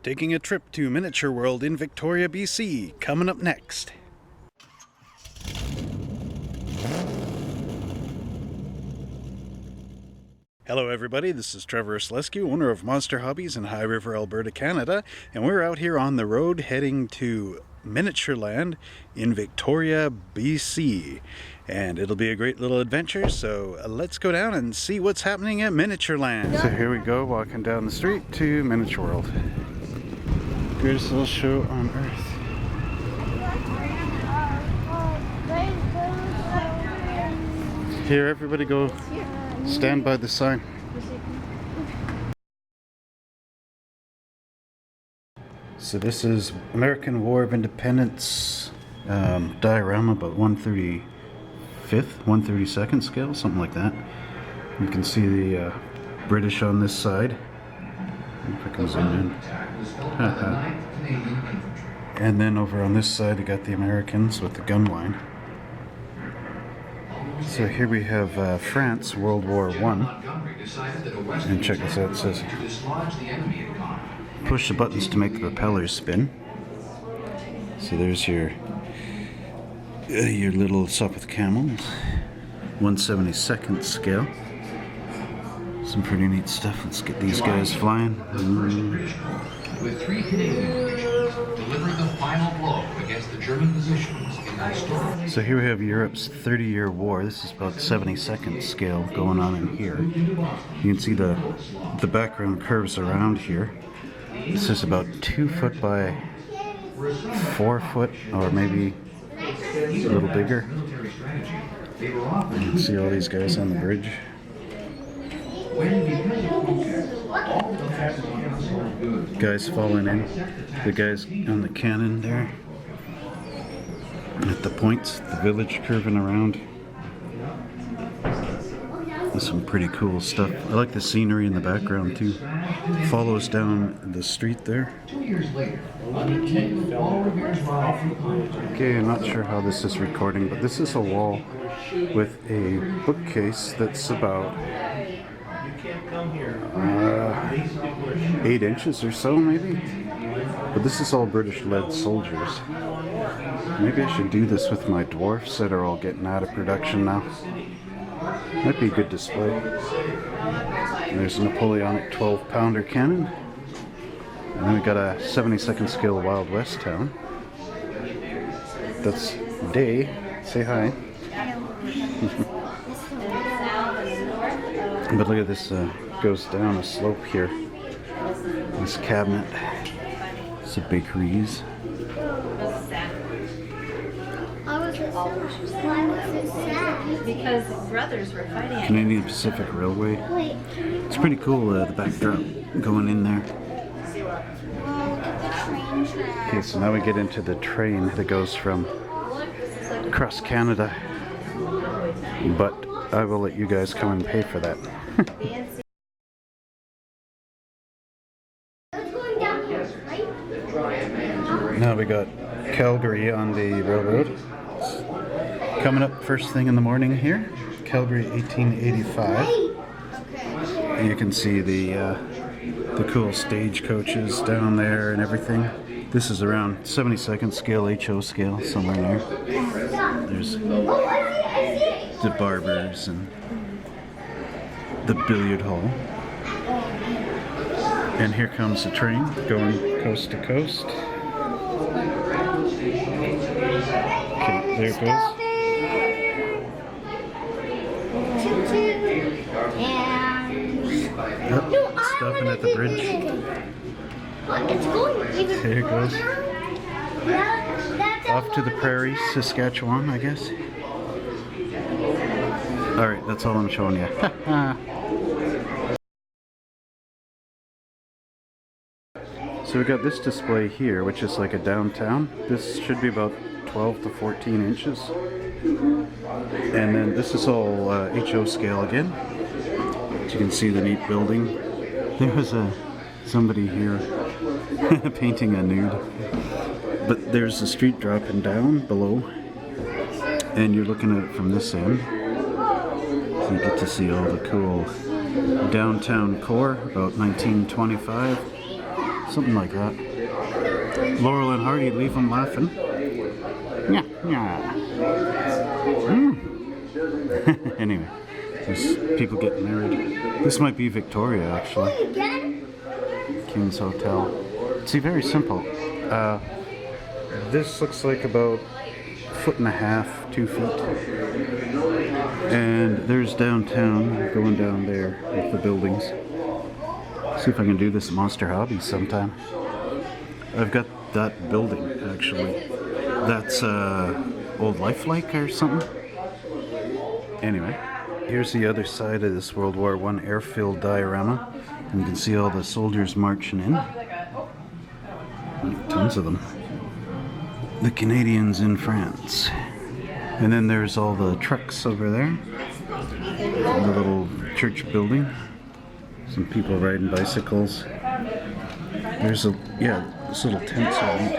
Taking a trip to Miniture World in Victoria, BC, coming up next. Hello everybody, this is Trevor Slescu, owner of Monster Hobbies in High River, Alberta, Canada, and we're out here on the road heading to Miniture Land in Victoria, BC. And it'll be a great little adventure, so let's go down and see what's happening at Miniture Land. So here we go, walking down the street to Miniture World. Greatest little show on earth. Here, everybody go stand by the sign. So this is American War of Independence diorama, about 1/35th, 1/32nd scale, something like that. You can see the British on this side. If I can zoom in. And then over on this side you got the Americans with the gun line. So here we have France, World War I. And check this out, it says push the buttons to make the propellers spin. So there's your little Sopwith Camels, 1/72nd scale. Some pretty neat stuff. Let's get these guys flying. With 3 Canadian divisions delivering the final blow against the German positions in the historic. So here we have Europe's 30-year war. This is about 72nd scale going on in here. You can see the background curves around here. This is about 2 foot by 4 foot, or maybe a little bigger. You can see all these guys on the bridge. Guys falling in. The guys on the cannon there. At the points, the village curving around. That's some pretty cool stuff. I like the scenery in the background too. Follows down the street there. 2 years later, Okay, I'm not sure how this is recording, but this is a wall with a bookcase that's about 8 inches or so, maybe. But this is all British-led soldiers. Maybe I should do this with my dwarfs that are all getting out of production now. Might be a good display. And there's a Napoleonic 12-pounder cannon. And then we got a 72nd scale Wild West town. That's Day. Say hi. But look at this, goes down a slope here. This cabinet. It's a bakeries. Why was it sad? Because brothers were fighting. Canadian Pacific Railway. It's pretty cool, the backdrop going in there. Okay, so now we get into the train that goes from across Canada. But I will let you guys come and pay for that. Now we got Calgary on the railroad. Coming up first thing in the morning here. Calgary 1885. And you can see the cool stagecoaches down there and everything. This is around 72nd scale, HO scale, somewhere there. There's the barbers and the billiard hall. And here comes the train going coast to coast. Okay, there it goes. Yep, stopping at the bridge. There it goes. Off to the prairies, Saskatchewan, I guess. Alright, that's all I'm showing you. So we got this display here, which is like a downtown. This should be about 12 to 14 inches. And then this is all HO scale again. So you can see the neat building. There was somebody here painting a nude. But there's the street dropping down below. And you're looking at it from this end. So you get to see all the cool downtown core, about 1925. something like that. Laurel and Hardy, leave them laughing. Yeah, yeah. Anyway, there's people getting married. This might be Victoria, actually. King's Hotel. See, very simple. This looks like about 1.5 feet, 2 feet. And there's downtown, going down there with the buildings. See if I can do this at Monster Hobbies sometime. I've got that building, actually. That's old Lifelike or something. Anyway, here's the other side of this World War I airfield diorama. And you can see all the soldiers marching in. Tons of them. The Canadians in France. And then there's all the trucks over there. The little church building. Some people riding bicycles. There's this little tent setting.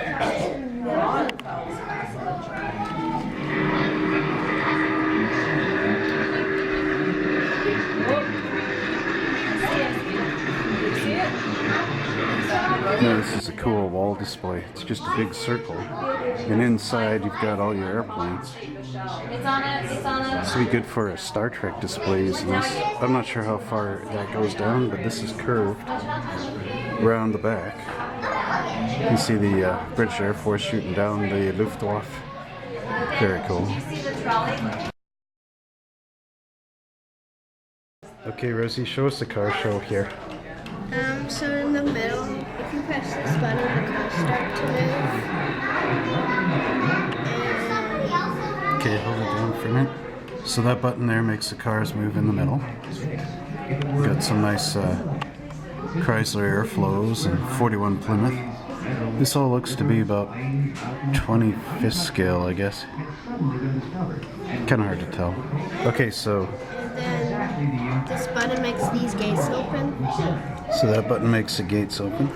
Now this is a cool wall display. It's just a big circle. And inside you've got all your airplanes. This would be good for a Star Trek display, isn't this? I'm not sure how far that goes down, but this is curved around the back. You can see the British Air Force shooting down the Luftwaffe. Very cool. Okay, Rosie, show us the car show here. So in the middle, if you press this button, the cars start to move. Okay, hold it down for a minute. So that button there makes the cars move in the middle. Got some nice Chrysler Airflows and 41 Plymouth. This all looks to be about 25th scale, I guess. Kind of hard to tell. Okay, so... And then this button makes these gates open. So that button makes the gates open.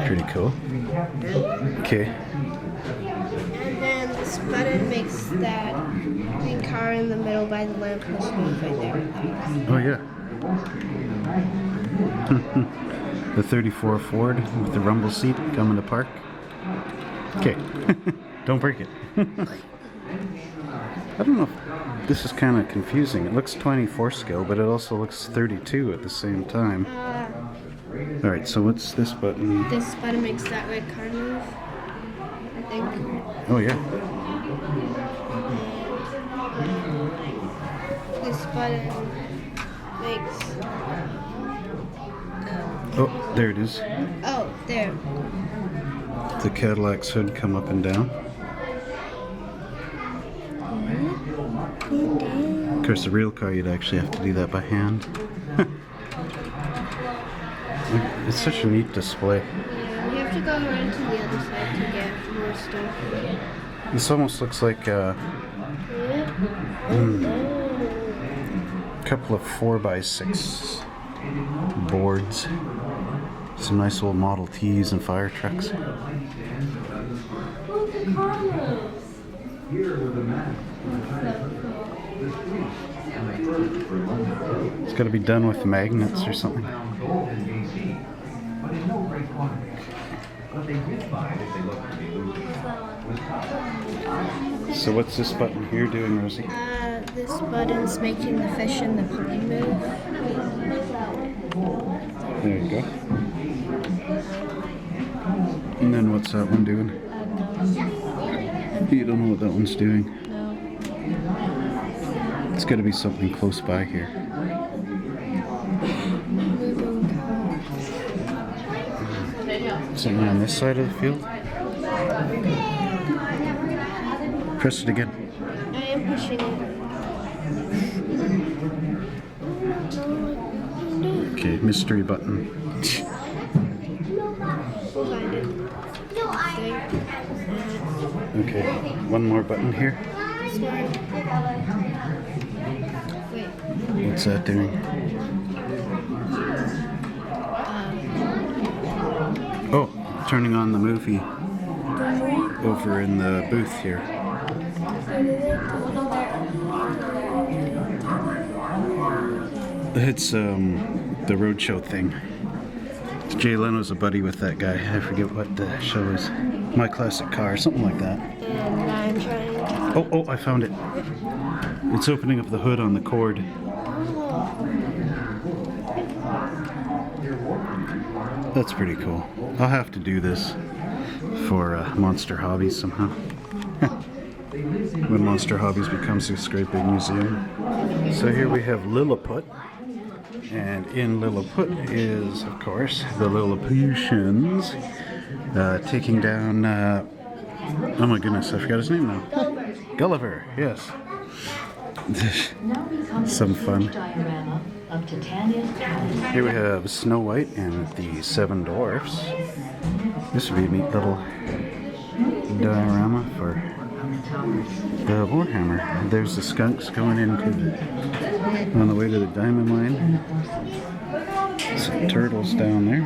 Pretty cool. Okay. And then this button makes that green car in the middle by the lamppost move right there. Oh yeah. The 34 Ford with the rumble seat coming to park. Okay. Don't break it. I don't know if this is kind of confusing. It looks 24 scale, but it also looks 32 at the same time. Alright, so what's this button? This button makes that red car move, I think. Oh yeah. This button makes... Oh, there it is. Oh, there. The Cadillac's hood come up and down. Of course, the real car, you'd actually have to do that by hand. It's such a neat display. Yeah, we have to go around to the other side to get more stuff. This almost looks like a couple of 4x6 boards. Some nice old Model Ts and fire trucks. It's got to be done with magnets or something. So what's this button here doing, Rosie? This button's making the fish in the plane move. There you go. And then what's that one doing? You don't know what that one's doing. No. It's got to be something close by here. Moving car. Something on this side of the field? Press it again. I am pushing it. Okay, mystery button. We'll find it. Okay, one more button here. This one. Wait. What's that doing? Oh, turning on the movie over in the booth here. It's the roadshow thing. Jay Leno's a buddy with that guy. I forget what the show is. My Classic Car, something like that. And I'm trying to... Oh, I found it. It's opening up the hood on the cord. That's pretty cool. I'll have to do this for Monster Hobbies somehow. When Monster Hobbies becomes this great big museum. So here we have Lilliput. And in Lilliput is, of course, the Lilliputians taking down, oh my goodness, I forgot his name now. Gulliver, yes. Some fun. Here we have Snow White and the Seven Dwarfs. This would be a neat little diorama for the Warhammer. There's the skunks going on the way to the diamond mine. Some turtles down there.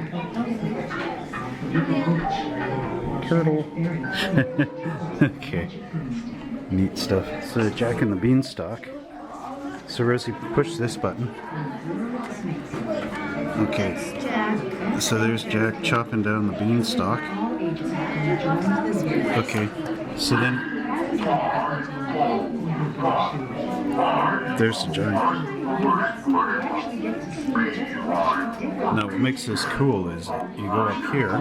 Turtle. Okay. Neat stuff. So Jack and the Beanstalk. So Rosie, push this button. Okay. So there's Jack chopping down the beanstalk. Okay. So then there's the giant. Now what makes this cool is you go up here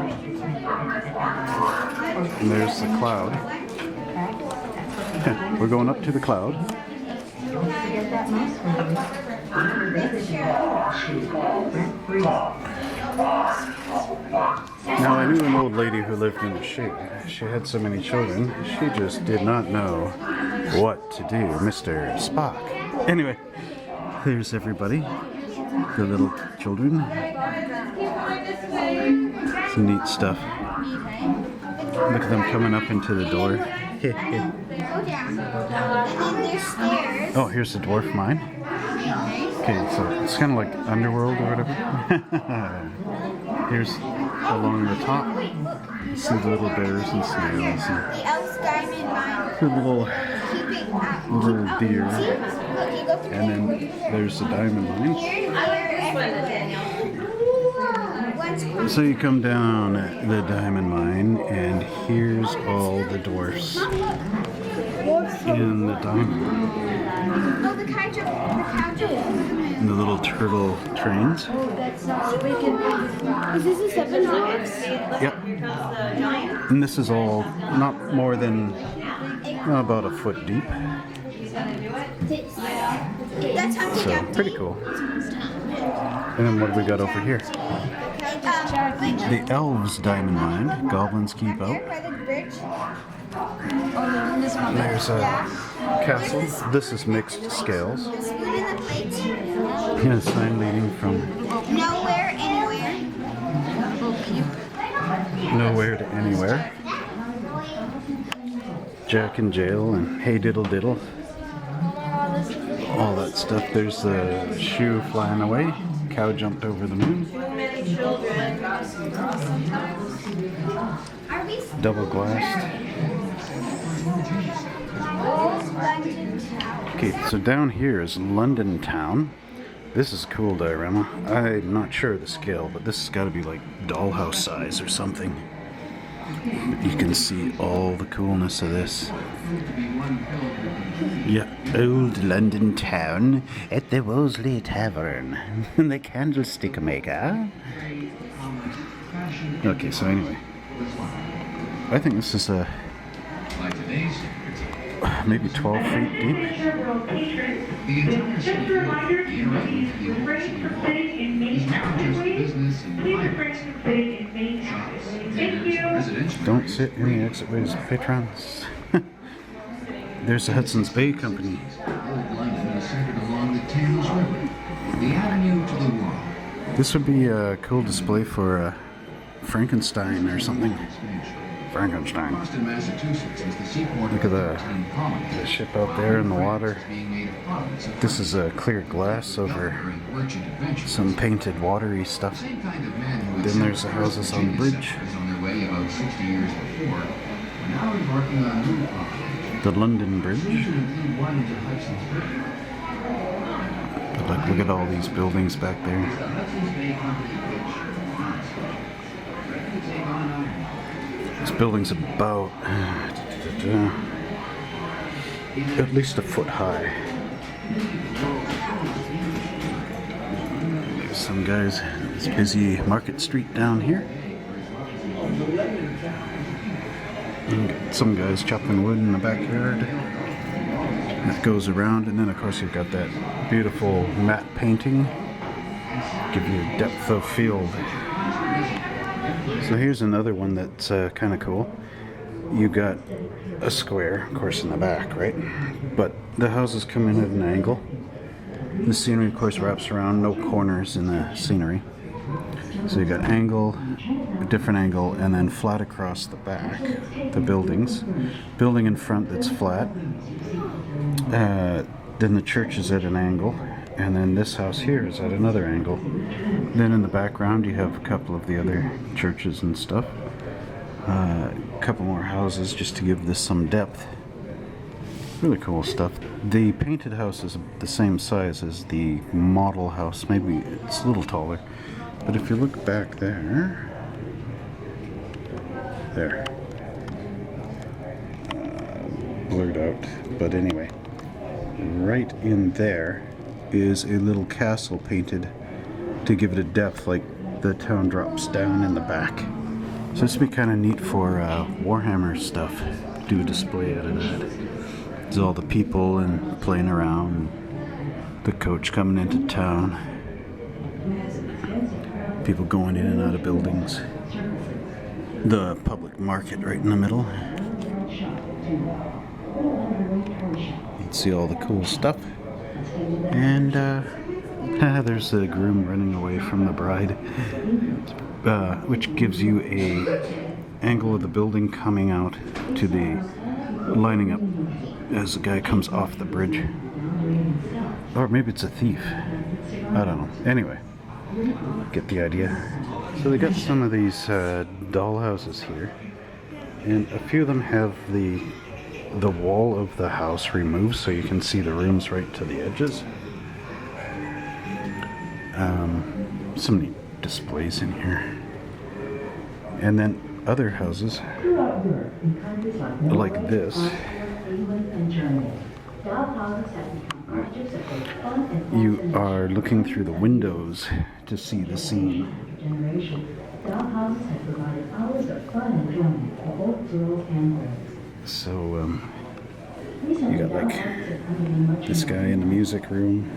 and there's the cloud. We're going up to the cloud. Now I knew an old lady who lived in a chute. She had so many children, she just did not know what to do, Mr. Spock. Anyway, there's everybody, the little children. Some neat stuff. Look at them coming up into the door. Oh, here's the dwarf mine. Okay, so it's kind of like Underworld or whatever. Here's along the top. You see the little bears and snails and the little deer. And then there's the diamond mine. So you come down the diamond mine and here's all the dwarfs in the diamond mine. And the little turtle trains. Is this a Seven Dwarfs? Yep. And this is all not more than about a foot deep. So pretty cool. And then what do we got over here? The Elves Diamond Mine. Goblins keep out. There's a castle. This is mixed scales. Yeah, sign leading from Nowhere, anywhere. nowhere to anywhere. Jack in jail and hey diddle diddle. All that stuff. There's the shoe flying away. Cow jumped over the moon. Double glassed. Okay, so down here is London Town. This is a cool diorama. I'm not sure of the scale, but this has got to be like dollhouse size or something. You can see all the coolness of this. Yeah, old London town at the Wolseley Tavern. The candlestick maker. Okay, so anyway. I think this is maybe 12 feet deep. The entire city will be interactive with the electricity is not just business and private. Shops, theaters, residential. Don't sit in the exitways, patrons. There's the Hudson's Bay Company. Old London is centered along the Thames River, the avenue to the world. This would be a cool display for Frankenstein or something. Frankenstein. Boston, Massachusetts is the seaport. Look at the ship out there in the water. This is a clear glass over some painted watery stuff. Then there's the houses on the bridge. The London Bridge. But look at all these buildings back there. This building's about at least a foot high. There's some guys. It's busy Market Street down here. And got some guys chopping wood in the backyard. That goes around, and then of course you've got that beautiful matte painting. Give you depth of field. So here's another one that's kind of cool. You got a square, of course, in the back, right? But the houses come in at an angle. The scenery, of course, wraps around, no corners in the scenery. So you got angle, a different angle, and then flat across the back, the buildings. Building in front that's flat. Then the church is at an angle, and then this house here is at another angle. Then in the background you have a couple of the other churches and stuff. A couple more houses just to give this some depth. Really cool stuff. The painted house is the same size as the model house. Maybe it's a little taller. But if you look back there, blurred out, but anyway, right in there is a little castle painted to give it a depth, like the town drops down in the back. So this would be kind of neat for Warhammer stuff. Do a display out of that. There's all the people and playing around, the coach coming into town, people going in and out of buildings, the public market right in the middle. You can see all the cool stuff. And there's the groom running away from the bride, which gives you a angle of the building coming out to the lining up as the guy comes off the bridge. Or maybe it's a thief. I don't know. Anyway, get the idea. So they got some of these doll houses here, and a few of them have the wall of the house removed so you can see the rooms right to the edges. Some neat displays in here. And then other houses like this. You are looking through the windows to see the scene. So you got like this guy in the music room.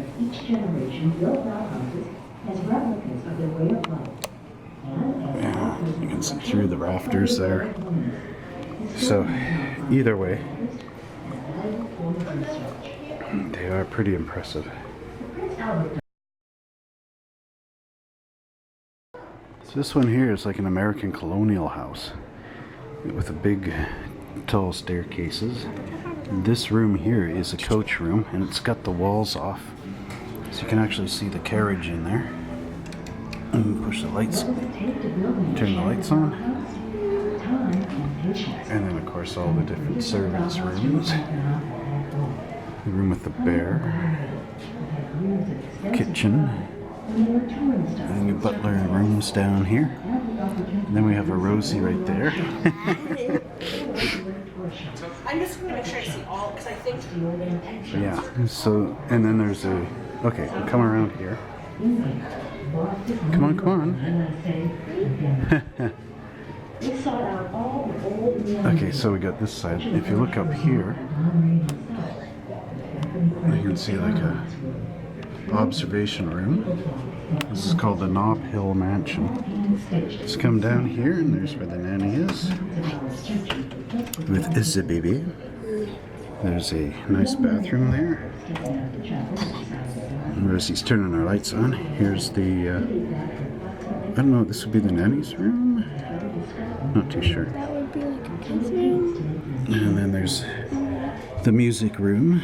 Yeah, you can see through the rafters there. So either way, they are pretty impressive. So this one here is like an American colonial house with a big tall staircases. This room here is a coach room, and it's got the walls off, so you can actually see the carriage in there. And push the lights, turn the lights on, and then of course all the different servants' rooms. The room with the bear, kitchen, and your butler rooms down here. And then we have a Rosie right there. I'm just going to make sure I see all, because I think... Yeah, so, and then there's a... Okay, come around here. Come on. Okay, so we got this side. If you look up here, you can see like a observation room. This is called the Knob Hill Mansion. Just come down here, and there's where the nanny is with the baby. There's a nice bathroom there. Rosie's turning our lights on. Here's the I don't know, this would be the nanny's room? Not too sure. That would be like a kid's room. And then there's the music room.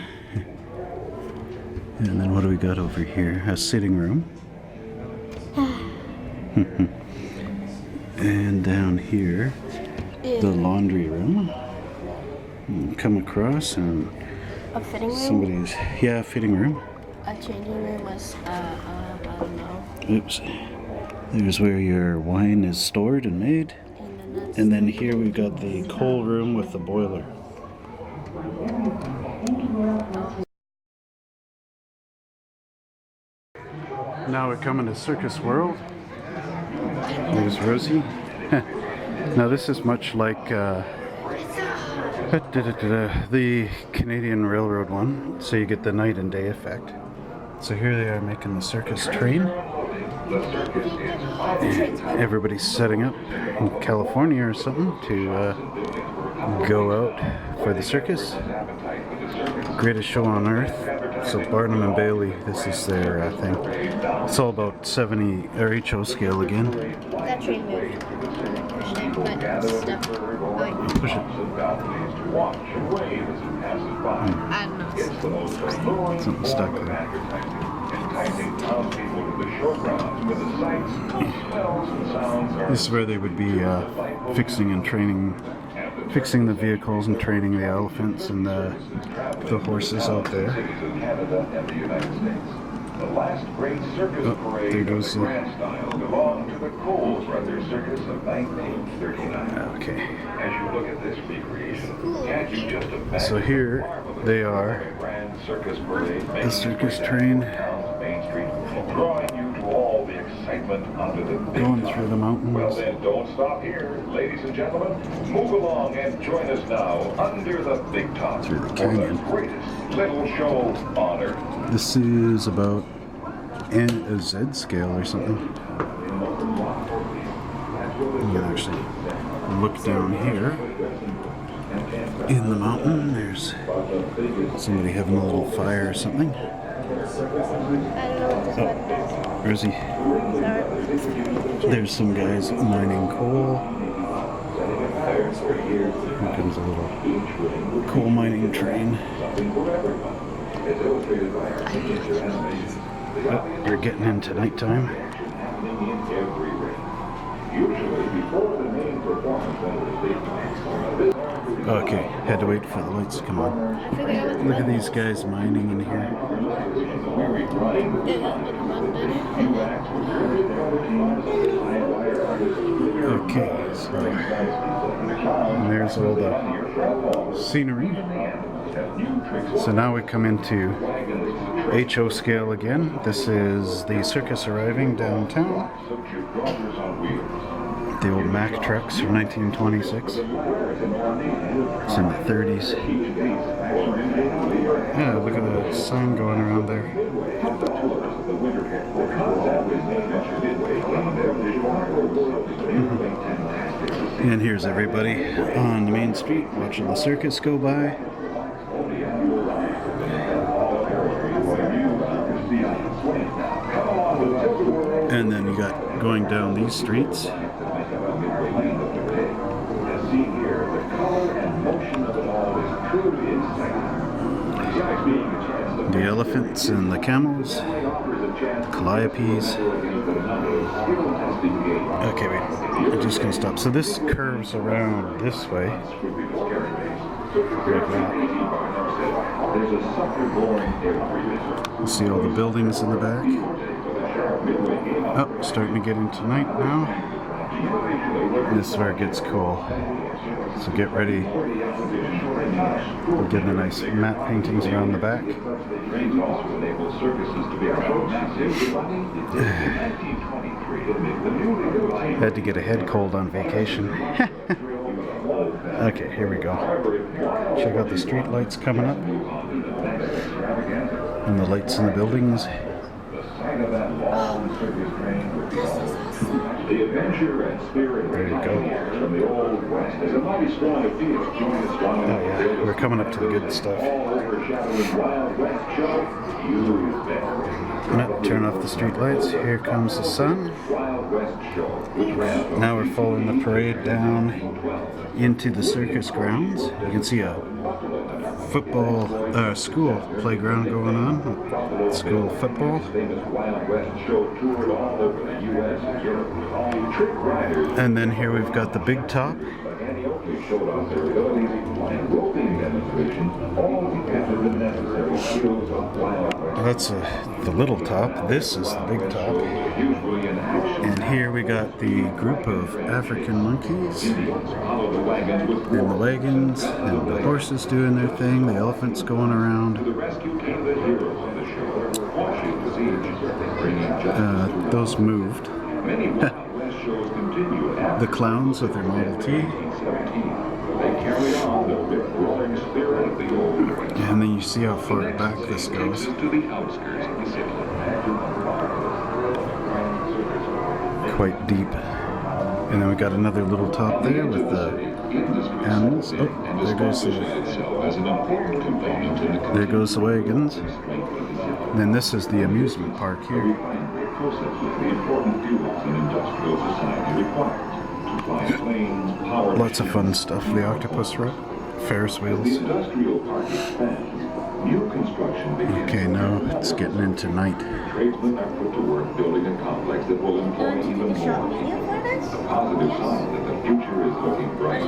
And then what do we got over here? A sitting room. And down here, the laundry room. And come across and A fitting room? somebody's, yeah, fitting room. A changing room was, I don't know. Oops. There's where your wine is stored and made. And then And then here we've got the coal room with the boiler. Now we're coming to Circus World. There's Rosie. Now this is much like the Canadian Railroad one, so you get the night and day effect. So here they are making the circus train. Everybody's setting up in California or something to go out for the circus. Greatest show on earth. So Barnum and Bailey, this is their thing. It's all about 70 or HO scale again. That train moved. Push it, but it's stuck. Push it. I don't know. Something stuck there. This is where they would be fixing and training, fixing the vehicles and training the elephants and the horses out there. The last great circus parade there goes the... belonged to the Cole Brothers Circus of 1939. Okay. As you look at this recreation, can't you just imagine So here they are, Grand Circus Parade the circus train Main Street, drawing you to all the excitement under the big going top. through the mountains. Well then, don't stop here, ladies and gentlemen. Move along and join us now under the big top Through the for canyon. the greatest little show on earth. This is about a Z scale or something. You can actually look down here in the mountain. There's somebody having a little fire or something. I don't know what this button is. Rosie, Sorry. there's some guys mining coal. Here comes a little coal mining train. Oh, we're getting into nighttime. Okay, had to wait for the lights to come on. I figured out what the Look at button these guys mining in here. Okay, so there's all the scenery. So now we come into HO scale again. This is the circus arriving downtown. The old Mack trucks from 1926. It's in the 30s. Yeah, look at the sign going around there. And here's everybody on the main street watching the circus go by. And then you got going down these streets. The elephants and the camels, calliopes. Okay, wait, I'm just gonna stop. So this curves around this way. Like that. You see all the buildings in the back. Oh, starting to get into night now. This is where it gets cool. So get ready. We're getting the nice matte paintings around the back. Had to get a head cold on vacation. Okay, here we go. Check out the street lights coming up. And the lights in the buildings. The adventure and spirit There you go. from the Old West is a mighty strong appeal. Join us down Oh yeah, we're coming up to the good stuff. overshadowing Wild West show. You bet. Turn off the street lights. Here comes the sun. Wild West show. Now we're following the parade down into the circus grounds. You can see a football school playground going on. School football. Wild West show toured all over the U.S. and Europe. Trick riders. And then here we've got the big top showed off their abilities and roping demonstration, all because of the necessary skills of wild That's the little top. This is the big top. usually in action. And here we got the group of African monkeys. Follow the wagons with And the wagons, and the horses doing their thing, the elephants going to around. the rescue came the heroes of the show, quashing the siege, bringing justice to Those moved. many Wild West shows continue after The clowns with their Model T. 1917. They carry on the rip-roaring spirit of the old West. And then you see how far back this goes. To the outskirts of the city. Quite deep. And then we got another little top there with the animals. Oh, there goes the wagons. And then this is the amusement park here. Lots of fun stuff. The octopus ride, Ferris wheels. Okay, now it's getting into night. Tradesmen are put to work building a complex that will employ even more people. A positive sign that the future is looking bright.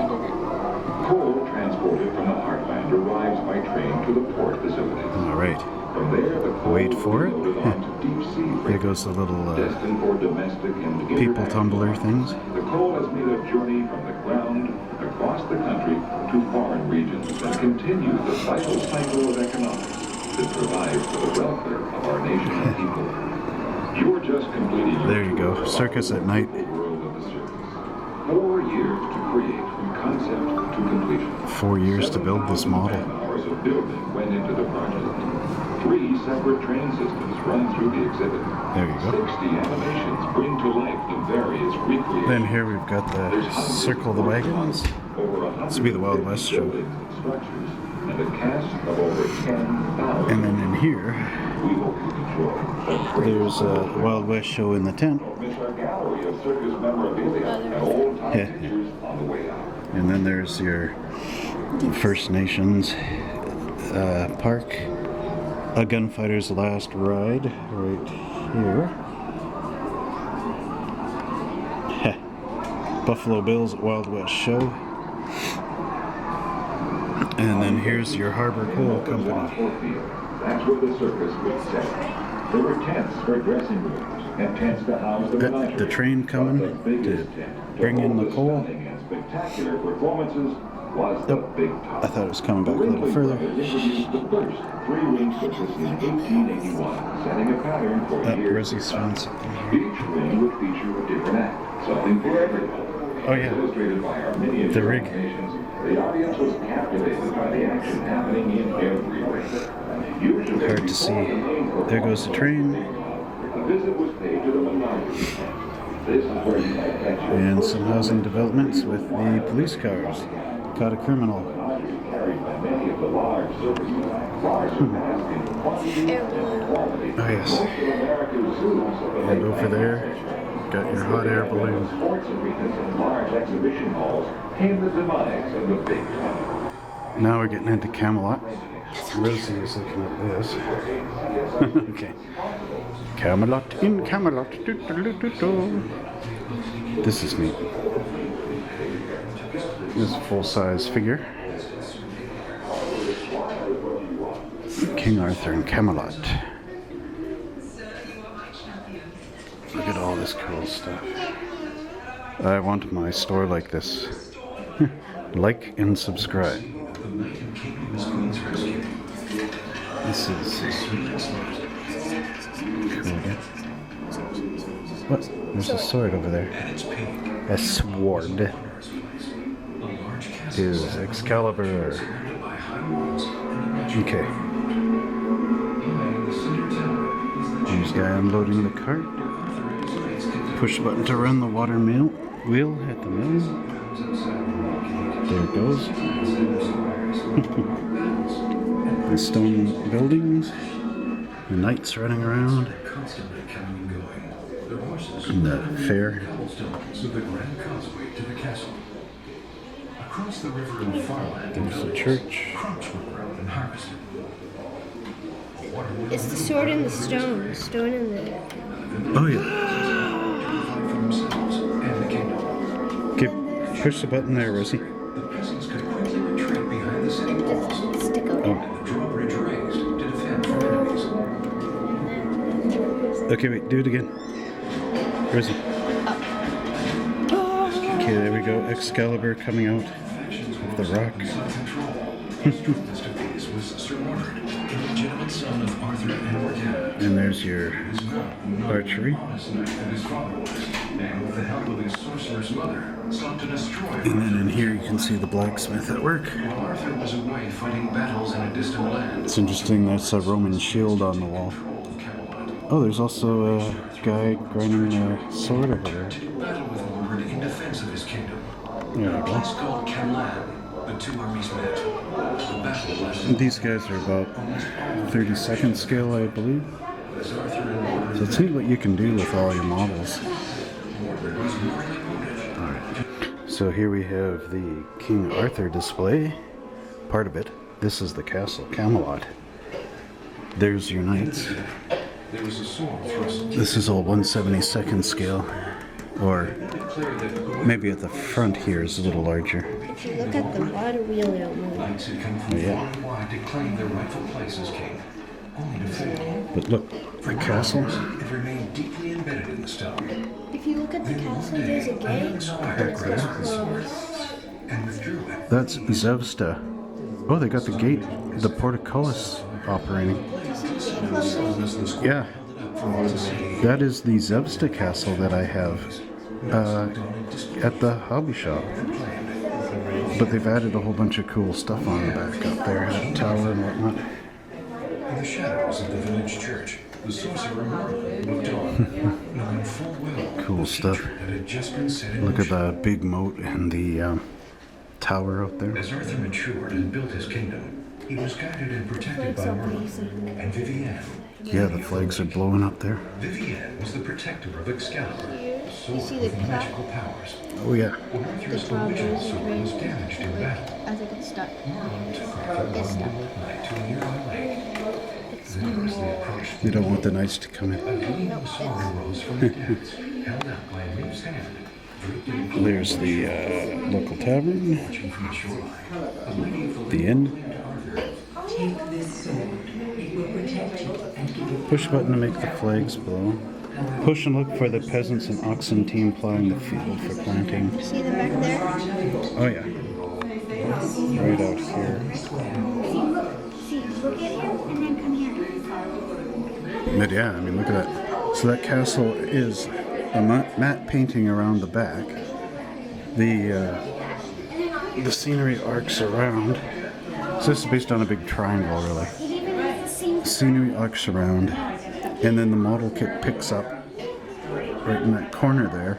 Coal transported from the heartland arrives by train to the port facilities. All right. From there, the coal Wait for it. is loaded onto deep sea There goes the little destined for domestic and people international. tumbler things. The coal has made a journey from the ground across the country to foreign regions and continues the vital cycle of economics that provides for the welfare of our nation and people. You're just completing your There you go. tour of Circus at night. the world of the circus. 4 years to create from concept to completion. 4 years to build this model. 7 hours of building went into the project. 3 separate train systems run through the exhibit. There you go. 60 animations bring to life the various recreations. Then here we've got the Circle of the Wagons. Over This will be the Wild West show. buildings and structures, and a cast of over 10,000. And then in here, We hope you enjoy. there's a Wild West show in the tent. Miss our gallery of circus memorabilia and old-time Yeah. pictures on the way out. And then there's your First Nations park. A Gunfighter's Last Ride right here. Heh. Buffalo Bills at Wild West Show. And then here's your Harbor Coal Company. That's where the circus was set. There were tents for dressing rooms and tents to house the menagerie. The train coming But the biggest to tent bring in the hold coal. stunning and spectacular performances was the Big Top. I thought it was coming back a The little Ringling further. Brothers introduced the first three-ring circus in 1881, setting a pattern for years Rosie's to come. found something here. Each ring would feature a different act, something for everyone. Oh, yeah. Illustrated by our miniature The rig. animations, the audience was captivated by the action happening in every ring. Usually, Hard to see. before the main There goes the train. A visit was paid to the menagerie. This is where you might catch your And first some housing developments with the police cars. Caught a criminal. carried by many of the large circuses, far surpassed in quantity and quality. Oh, yes. Most of America's zoos of the And late over there, 19th got your hot air balloon. Sports arenas and large exhibition halls came the demise of the Big Top. Now we're getting into Camelot. Rosie is looking at this. Okay. Camelot in Camelot. Do, do, do, do, do. This is neat. This is a full-size figure. King Arthur in Camelot. Look at all this cool stuff. I want my store like this. Like and subscribe. This is cool. What? There's a sword over there. A sword. Is Excalibur. Okay. Here's guy unloading the cart. Push button to run the water wheel at the mill. There it goes. The stone buildings. The knights running around. And the fair. Across the river in farmland, There's the church. crops were grown and harvested. It's the sword and the stone. The stone and the. Oh yeah. For themselves and the kingdom. Push the button there, Rosie. The Okay, wait, do it again. Where is he? Okay, there we go. Excalibur coming out of the rock. And there's your archery. And then in here you can see the blacksmith at work. It's interesting, that's a Roman shield on the wall. Oh, there's also a guy grinding a sword over there. In defense of his kingdom. There we go. It's called Camlan. The two armies met. The battle lasted. These guys are about 32nd scale, I believe. So it's neat what you can do with all your models. Alright. So here we have the King Arthur display. Part of it. This is the castle, Camelot. There's your knights. This is all 1/72nd scale. Or maybe at the front here is a little larger. If you look at the water wheel, it'll move. Oh, yeah. To claim their rightful place as king. Only to fail. But look, the castle. It remained deeply embedded in the stone. If you look at the castle, there's a gate. And withdrew it. That's Zevsta. Oh, they got the gate, the portcullis operating. Yeah. That is the Zevsta castle that I have at the hobby shop. But they've added a whole bunch of cool stuff on the back up there, that tower and whatnot. In the shadows of the village church, the sorcerer looked on, knowing full well Cool stuff. that had just been set in Look at motion. the big moat and the tower out there. As Arthur matured and built his kingdom, he was guided and protected by Merlin and Vivienne. Yeah, the flags are blowing up there. Vivienne was the protector of Excalibur, You sword see with the clock? magical powers. Oh yeah. When Arthur's cloud original goes sword was green. damaged in battle, I think it's stuck. Merlin took Arthur It's one stuck. moonlit night to a nearby lake. It's Then, as they approached You don't want the knights to come in. a gleaming sword arose from the depths, held out by a nymph's hand. Draped in There's the local tavern, watching from the shoreline, a lady of the the inn. Take this sword. It will protect you and give you Push button to make the flags blow. Push and look for the peasants and oxen team plowing the field for planting. See them back there? Oh yeah. Right out here. See, look at him and then come here. But yeah, I mean, look at that. So that castle is a matte painting around the back. The scenery arcs around. So this is based on a big triangle, really. It even has the same Scenery arcs around, and then the model kit picks up right in that corner there,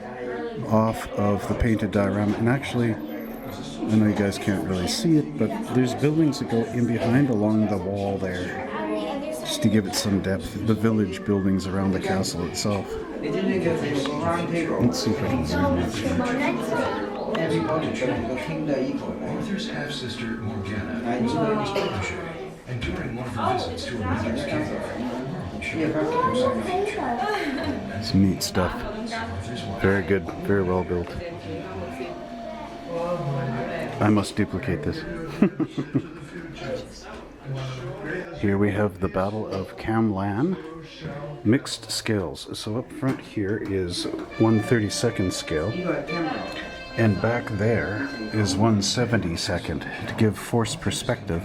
off of the painted diorama. And actually, I know you guys can't really see it, but there's buildings that go in behind along the wall there, just to give it some depth. The village buildings around the castle itself. Let's see if I can zoom in. Arthur's half-sister Morgana was Merlin's protege, and during one of her visits to her mother's cave, Merlin showed her some future. Some neat stuff. Very good, very well built. I must duplicate this. Here we have the Battle of Camlan. Mixed scales. So up front here is 1/32nd scale. And back there is 1/72 to give forced perspective.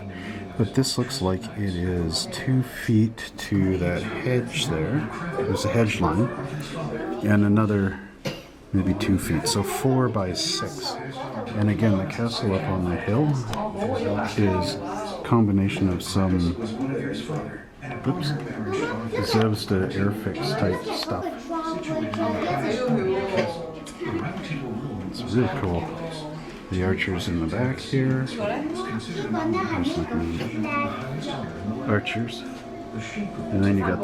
But this looks like it is 2 feet to that hedge there. There's a hedge line. And another maybe 2 feet. So 4 by 6. And again, the castle up on the hill is a combination of some Zevsta Airfix type stuff. It's really cool. The archers in the back here. There's nothing. Archers. And then you got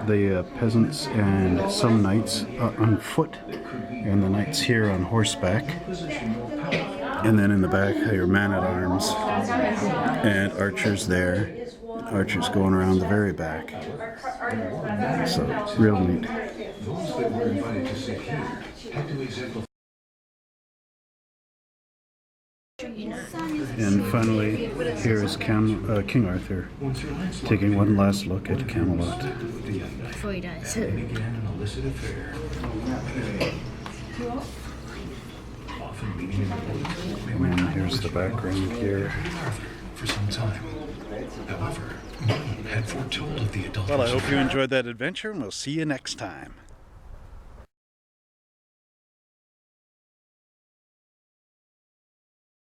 the peasants and some knights on foot, and the knights here on horseback. And then in the back, your man-at-arms and archers there. Archers going around the very back. So, real neat. Those that were invited to sit here had to exemplify And finally, here is King Arthur taking one last look at Camelot. Before he dies. began an illicit affair. Often meeting in the woods. And here's the background here. Arthur for some time. However, Moon had foretold of the adulterous Well, I hope you enjoyed that adventure, and we'll see you next time.